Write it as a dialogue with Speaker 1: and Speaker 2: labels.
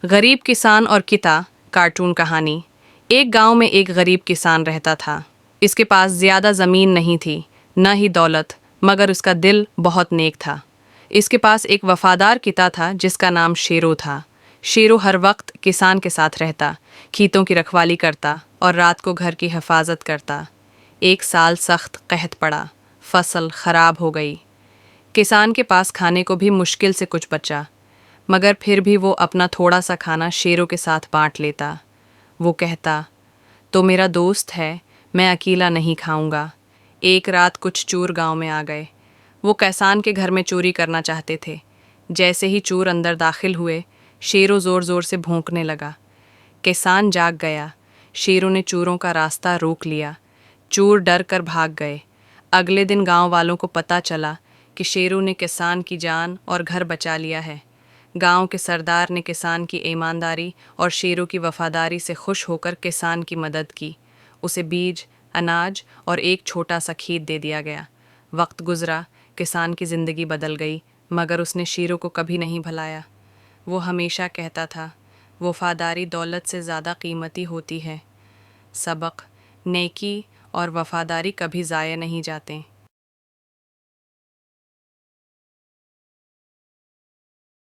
Speaker 1: गरीब किसान और किता कार्टून कहानी। एक गांव में एक गरीब किसान रहता था। इसके पास ज़्यादा ज़मीन नहीं थी, न ही दौलत, मगर उसका दिल बहुत नेक था। इसके पास एक वफादार किता था जिसका नाम शेरो था। शेरो हर वक्त किसान के साथ रहता, खेतों की रखवाली करता और रात को घर की हिफाजत करता। एक साल सख्त कहत पड़ा, फसल खराब हो गई। किसान के पास खाने को भी मुश्किल से कुछ बचा, मगर फिर भी वो अपना थोड़ा सा खाना शेरों के साथ बांट लेता। वो कहता, तो मेरा दोस्त है, मैं अकेला नहीं खाऊंगा। एक रात कुछ चोर गांव में आ गए। वो किसान के घर में चोरी करना चाहते थे। जैसे ही चोर अंदर दाखिल हुए, शेरों ज़ोर ज़ोर से भौंकने लगा। किसान जाग गया। शेरों ने चोरों का रास्ता रोक लिया। चोर डर कर भाग गए। अगले दिन गांव वालों को पता चला कि शेरों ने किसान की जान और घर बचा लिया है। गांव के सरदार ने किसान की ईमानदारी और शेरों की वफादारी से खुश होकर किसान की मदद की। उसे बीज, अनाज और एक छोटा सा खेत दे दिया गया। वक्त गुजरा, किसान की ज़िंदगी बदल गई, मगर उसने शेरों को कभी नहीं भुलाया। वो हमेशा कहता था, वफादारी दौलत से ज़्यादा कीमती होती है। सबक: नेकी और वफादारी कभी ज़ाया नहीं जाते।